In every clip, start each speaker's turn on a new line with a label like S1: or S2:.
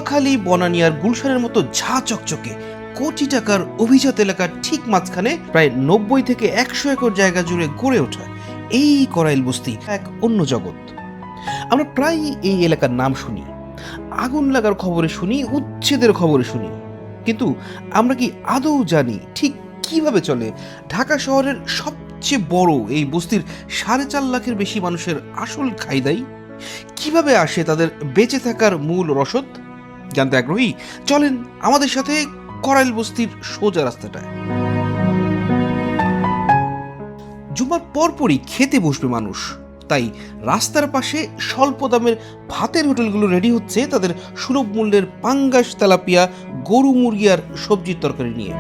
S1: নোয়াখালী, বনানীয়ার গুলশানের মতো ঝা চকচকে কোটি টাকার অভিজাত এলাকার ঠিক মাঝখানে প্রায় 90 থেকে 100 একর জায়গা জুড়ে গড়ে ওঠা এই করাইল বস্তি এক অন্য জগৎ। আমরা প্রায় এই এলাকার নাম শুনি, আগুন লাগার খবরে শুনি, উচ্ছেদের খবরে শুনি, কিন্তু আমরা কি আদৌ জানি ঠিক কিভাবে চলে ঢাকা শহরের সবচেয়ে বড় এই বস্তির 4.5 লাখের বেশি মানুষের আসল খাইদাই? কিভাবে আসে তাদের বেঁচে থাকার মূল রসদ? জানতে আগ্রহী? চলেন আমাদের সাথে করাইল বস্তির সোজা রাস্তাটায়। জুমার পরপরই খেতে বসবে মানুষ, তাই রাস্তার পাশে স্বল্প দামের ভাতের হোটেলগুলো রেডি হচ্ছে তাদের সুলভ মূল্যের পাঙ্গাস, তেলাপিয়া, গরু, মুরগি আর সবজির তরকারি নিয়ে।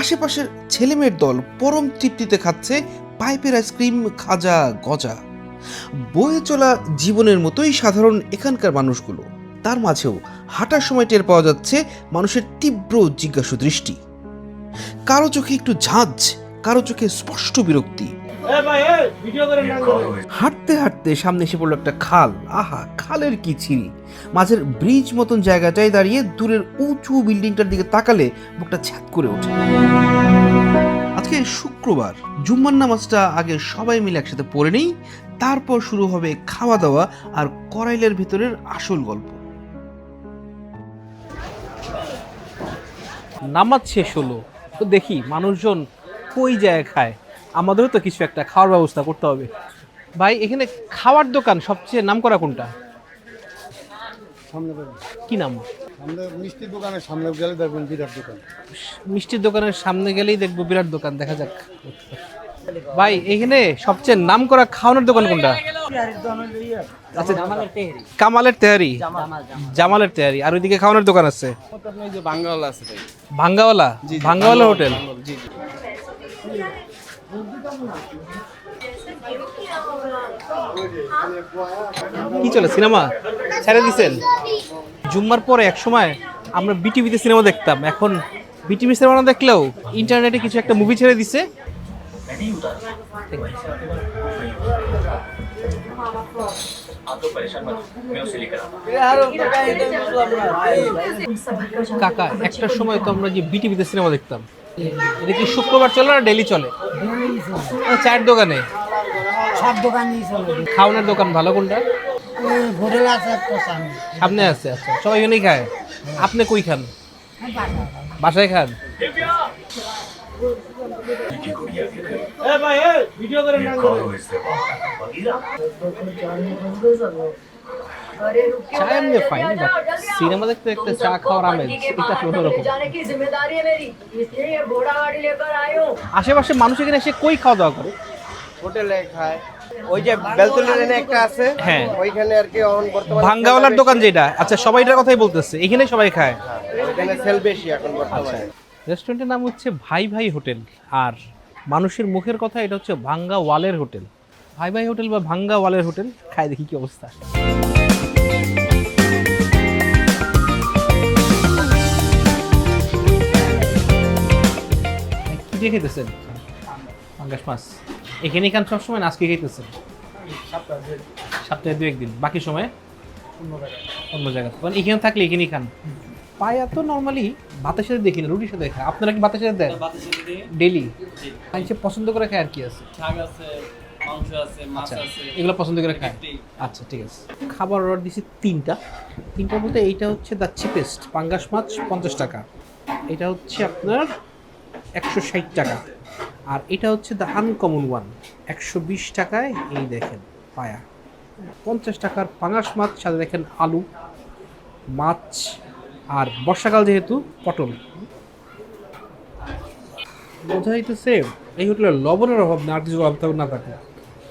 S1: আশেপাশের ছেলেমেয়ের দল পরম তৃপ্তিতে খাচ্ছে পাইপের আইসক্রিম, খাজা, গজা। বয়ে চলা জীবনের মতোই সাধারণ এখানকার মানুষগুলো। তার মাঝেও হাঁটার সময় টের পাওয়া যাচ্ছে মানুষের তীব্র জিজ্ঞাসু দৃষ্টি। কারো চোখে একটু ঝাঁঝ, কারো চোখে স্পষ্ট বিরক্তি। হাঁটতে হাঁটতে সামনে এসে পড়লো একটা খাল। আহা, খালের কি ছিরি! মাঝের ব্রিজ মতন জায়গাটায় দাঁড়িয়ে দূরের উঁচু বিল্ডিংটার দিকে তাকালে বুকটা ছ্যাদ করে ওঠে। আজকে শুক্রবার, জুম্মার নামাজটা আগে সবাই মিলে একসাথে পড়ে নেই, তারপর শুরু হবে খাওয়া দাওয়া আর করাইলের ভেতরের আসল গল্প।
S2: নামাজ শেষ হলো, তো দেখি মানুষজন কই যায় খায়। আমাদেরও তো কিছু একটা খাওয়ার ব্যবস্থা করতে হবে। ভাই, এখানে খাওয়ার দোকান সবচেয়ে নামকরা কোনটা? কি নাম?
S3: মিষ্টির দোকানের সামনে গেলে দেখবেন বিরাট দোকান।
S2: মিষ্টির দোকানের সামনে গেলেই দেখবো বিরাট দোকান। দেখা যাক। ভাই, এখানে সবচেয়ে নামকরা খাওয়ানোর দোকান কোনটা? আচ্ছা, কামালের তেহারি, জামালের তেহারি। আর ওইদিকে খাওয়ানোর দোকান আছে
S3: ভাঙ্গাওয়ালা আছে ভাই।
S2: ভাঙ্গাওয়ালা? ভাঙ্গাওয়ালা হোটেল। কি চলে, সিনেমা ছেড়ে দিছেন? জুম্মার পরে এক সময় আমরা বিটিভিতে সিনেমা দেখতাম, এখন বিটিভি সিনেমা না দেখলেও ইন্টারনেটে কিছু একটা মুভি ছেড়ে দিছে। কাকা, একটার সময় তো আমরা যে বিটিভিতে সিনেমা দেখতাম, এটা কি শুক্রবার চলে না ডেইলি চলে? চায়ের দোকানে,
S4: সব দোকানই চলে।
S2: খাওয়ানোর দোকান ভালো কোনটা?
S4: হোটেল আছে একটা
S2: সামনে আছে। আচ্ছা, সবাই এখানেই খায়। আপনি কই খান? বাসায় খান? চা এমনি ফাইন, সিনেমা দেখতে দেখতে চা খাওয়ার আমেজ এটা অন্যরকম। আশেপাশে মানুষ এখানে এসে কই খাওয়া দাওয়া করে?
S3: হোটেলে খায়, ওই যে বেলতলা লেনে একটা আছে,
S2: হ্যাঁ,
S3: ওইখানে আর কি বর্তমানে
S2: ভাঙ্গাওয়ালার দোকান যেটা। আচ্ছা, সবাই এটার কথাই বলতেছে, এখানে সবাই খায়।
S3: ওইখানে সেল বেশি এখন বর্তমানে।
S2: রেস্টুরেন্টের নাম হচ্ছে ভাই ভাই হোটেল, আর মানুষের মুখের কথা এটা হচ্ছে ভাঙ্গা ওয়ালের হোটেল। ভাই ভাই হোটেল বা ভাঙ্গা ওয়ালের হোটেল, খায় দেখি কি অবস্থা। কি দিয়ে খেতেছেন? পাঙ্গাস মাছ এখানেই খান সবসময় না আজকে খেতেছেন? সপ্তাহে 2-1 দিন, বাকি সময় অন্য জায়গায়। কারণ এখানে থাকলে এখানেই খান। পায়া তো নর্মালি ভাতের সাথে দেখি না, রুটির সাথে খায়। আপনারা কি ভাতের সাথে দেন? ডেইলি মানুষে পছন্দ করে খায়। আর কি আছে?
S5: মাংস আছে, মাছ আছে,
S2: এগুলো পছন্দ করে খায়। আচ্ছা, ঠিক আছে। খাবার অর্ডার দিছি তিনটা বলতে এইটা হচ্ছে দ্য চিপেস্ট পাঙ্গাস মাছ 50 টাকা, এটা হচ্ছে আপনার 160 টাকা, আর এটা হচ্ছে দ্য আনকমন ওয়ান 120 টাকায়। এই দেখেন পায়া 50 টাকার পাঙ্গাস মাছ, সাথে দেখেন আলু, মাছ, আর বর্ষাকাল যেহেতু পটল। বোঝা যাইতেছে এই হোটেলের লবণের অভাব না, আর কিছু অভাব না থাকে।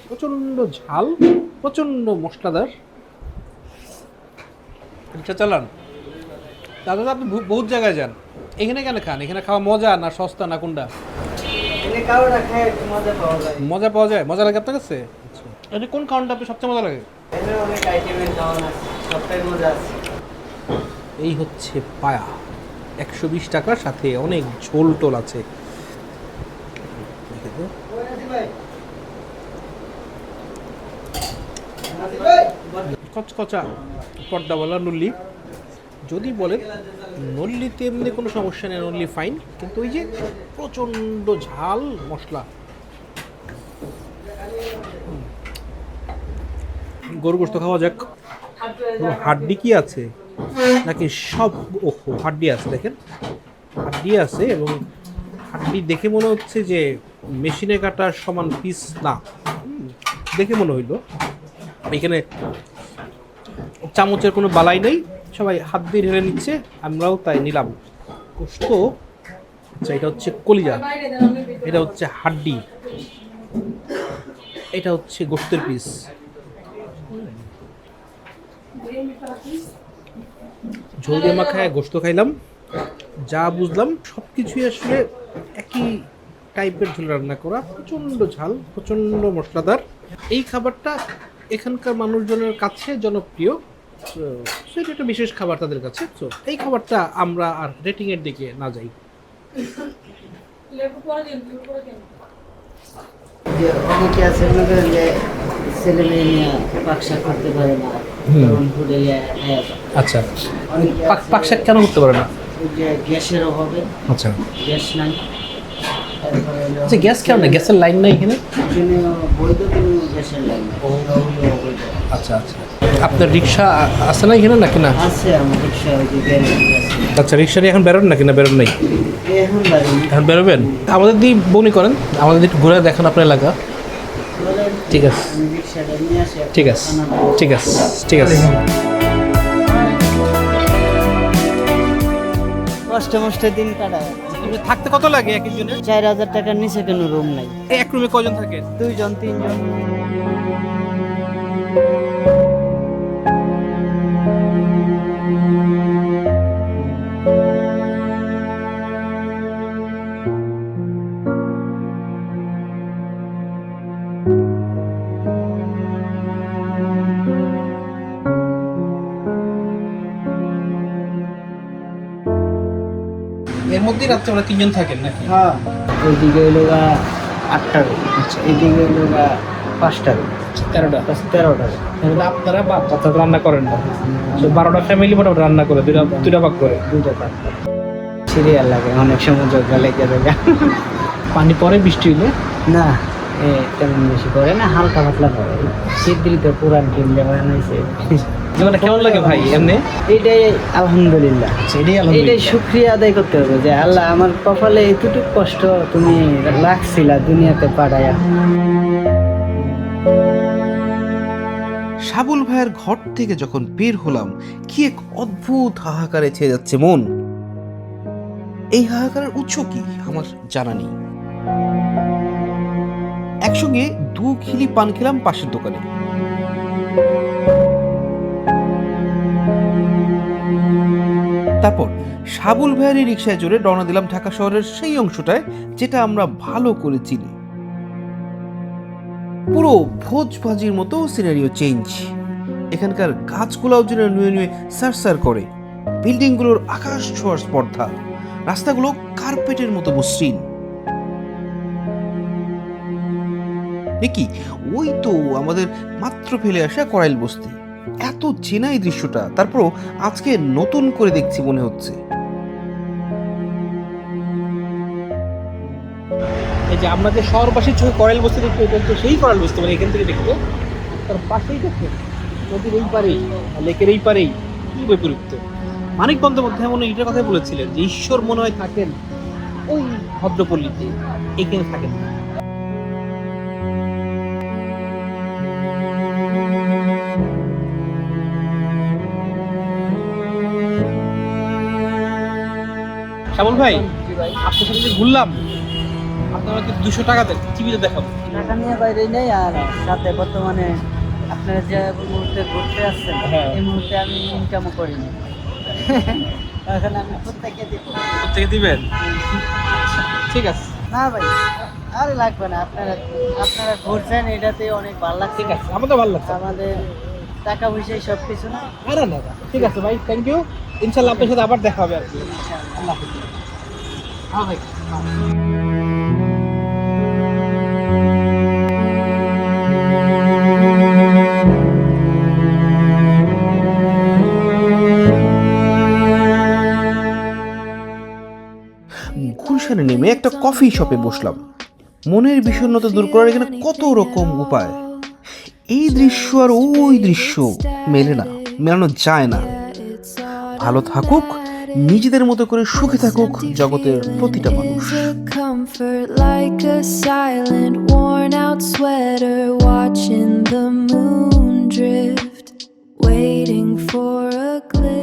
S2: প্রচণ্ড ঝাল, প্রচণ্ড মশলাদার। রিক্সা চালান দাদা? আপনি বহুত জায়গায় যান, এখানে কেন খান? এখানে খাওয়া মজা না সস্তা না কোনটা? মজা পাওয়া যায়। মজা লাগে আপনার কাছে? এটা কোন খাওয়ানটা আপনার সবচেয়ে মজা লাগে? এই হচ্ছে পায়া 120 টাকার, সাথে অনেক ঝোল টোল আছে। কচকচা পর্দাওয়ালা নল্লি। যদি বলেন নল্লিতে এমনি কোনো সমস্যা নেই, নল্লি ফাইন, কিন্তু ওই যে প্রচণ্ড ঝাল মশলা। গরু গোশত খাওয়া যাক। হাড্ডি কি আছে নাকি সব? ওহো, হাড্ডি আছে, দেখেন হাড্ডি আছে, এবং হাড্ডি দেখে মনে হচ্ছে যে মেশিনে কাটার সমান পিস না, দেখে মনে হইল। এখানে চামচের কোনো বালাই নেই, সবাই হাত দিয়ে ঢেলে নিচ্ছে, আমরাও তাই নিলাম। গোশত, আচ্ছা এটা হচ্ছে কলিজা, এটা হচ্ছে হাড্ডি, এটা হচ্ছে গোশতের পিস। ঝোল দিয়ে মাখায় গোশত খাইলাম, যা বুঝলাম সব কিছুই আসলে একই টাইপের ঝোল রান্না করা, প্রচণ্ড ঝাল, প্রচণ্ড মশলাদার। এই খাবারটা এখানকার মানুষজনের কাছে জনপ্রিয়, সেটা একটা বিশেষ খাবার তাদের কাছে। তো এই খাবারটা আমরা আর রেটিংয়ের দিকে না যাই।
S4: যে অনেকে আছে মনে করেন যে ছেলে মেয়ে নিয়ে পাকশা করতে পারে না, তখন হোটেলে
S2: আচ্ছা,
S4: অনেকে
S2: পাকশাক কেন করতে পারে না?
S4: ওই যে গ্যাসের অভাবে,
S2: আচ্ছা
S4: গ্যাস নাই, তারপরে হলো
S2: আচ্ছা, গ্যাস কেন না? গ্যাসের লাইন নাই এখানে?
S4: এখানে বৈধ কোনো গ্যাসের লাইন নেই, সবই অবৈধ।
S2: আচ্ছা আচ্ছা, আপনার রিক্সা আছে না এখানে নাকি না?
S4: আছে আমার রিক্সা, ওই যে গ্যারেজ আছে।
S2: আচ্ছা, রিক্সা নিয়ে এখন বেরোন নাকি না বেরোন নাই?
S4: এখন বাড়ি
S2: এখন বেরোবেন? আমাদের দিয়ে বনি করেন, আমাদের একটু ঘুরে দেখান আপনার এলাকা।
S4: বলেন,
S2: ঠিক আছে,
S4: আমি রিক্সাটা নিয়ে আসি।
S2: ঠিক আছে, ঠিক আছে, ঠিক আছে।
S4: কষ্টে মষ্টে দিন কাটায়।
S2: থাকতে কত লাগে এক একজনের?
S4: 4000 টাকার নিচে কোনো রুম নাই।
S2: এক রুমে কজন থাকে?
S4: 2 জন 3 জন।
S2: এর মধ্যেই রাত্রে ওরা 3 জন থাকেন নাকি?
S4: হ্যাঁ, ওইদিকে হলো 8টা রুম, আচ্ছা এইদিকে হলো 5টা রুম,
S2: 13টা।
S4: 13টা।
S2: তাহলে আপনারা বাচ্চা রান্না করেন না? 12টা ফ্যামিলি মোটামুটি রান্না করে, দুইটা ভাগ করে।
S4: 2টা পাক সিরিয়াল লাগে, অনেক সময় জগা লেগে যায়।
S2: পানি পরে বৃষ্টি হলে?
S4: না, তেমন বেশি করে না, হালকা পাতলা করে। শীত দিলে তো পুরান টিম যেমন হয়েছে।
S2: জীবনটা কেমন লাগে ভাই এমনি?
S4: এইটাই আলহামদুলিল্লাহ, এইটাই শুক্রিয়া আদায় করতে হবে যে আল্লাহ আমার কপালে এতটুকু কষ্ট তুমি রাখছিলা দুনিয়াতে পাঠায়া।
S1: সাবুল ভাইয়ের ঘর থেকে যখন বের হলাম, কি এক অদ্ভুত হাহাকারে ছেয়ে যাচ্ছে মন। এই হাহাকারের উৎস কি আমার জানা নেই। একসঙ্গে 2 খিলি পান খেলাম পাশের দোকানে। তারপর সাবুল ভাইয়ের রিক্সায় চড়ে রওনা দিলাম ঢাকা শহরের সেই অংশটায় যেটা আমরা ভালো করে চিনি। পুরো ভোজবাজির মতো সিনারিও চেঞ্জ। এখানকার গাছগুলাও যেন নুয়ে নুয়ে সারসার করে, বিল্ডিংগুলোর আকাশ ছোঁয়ার স্পর্ধা, রাস্তাগুলো কার্পেটের মতো মসৃণ। দেখি ওই তো আমাদের মাত্র ফেলে আসা করাইল বস্তি। এত চেনা এই দৃশ্যটা, তারপরও আজকে নতুন করে দেখছি মনে হচ্ছে।
S2: এই যে আমরা যে শহরবাসীর চোখে করাইল বস্তি দেখতে, এটা তো সেই করাইল বস্তি, মানে এখান থেকে দেখতে তার পাশেই দেখতে, নদীর এই পারেই, লেকের এই পারেই, কি বৈপরীত্য। মানিক বন্দ্যোপাধ্যায় মনে এটার কথাই বলেছিলেন যে ঈশ্বর মনে হয় থাকেন ওই ভদ্রপল্লীতে, এখানে থাকেন না। শ্যামল ভাই, আপনার সাথে যে ঘুরলাম, আপনার আমাকে 200 টাকা দেন, টিভিতে দেখাবো।
S4: টাকা নিয়ে বাইরে নেই, আর সাথে বর্তমানে আপনারা যে মুহূর্তে ঘুরতে আসছেন,
S2: হ্যাঁ।
S4: এই মুহূর্তে আমি ইনকামও করিনি। এখন আমি প্রত্যেকে দিব।
S2: প্রত্যেকে দিবেন? ঠিক আছে,
S4: না ভাই, আরে লাগবে না, আপনারা আপনারা ঘুরছেন, এটাতে অনেক ভালো লাগছে।
S2: ঠিক আছে, আমাদের ভালো লাগছে।
S4: আমাদের টাকা পয়সাই সব কিছু না।
S2: আরে না, ঠিক আছে ভাই, থ্যাংক ইউ। ইনশাল্লাহ আপনার সাথে আবার দেখা হবে আর কি। আল্লাহ হাফেজ। হ্যাঁ ভাই।
S1: গুলশানে নেমে একটা কফি শপে বসলাম। মনের বিষণ্ণতা দূর করার এখানে কত রকম উপায়। এই দৃশ্য আর ওই দৃশ্য মেলে না, মেলানো যায় না। ভালো থাকুক, নিজেদের মতো করে সুখে থাকুক জগতের প্রতিটা মানুষ।
S6: Comfort like a silent, worn out sweater, watching the moon drift, waiting for a glimpse.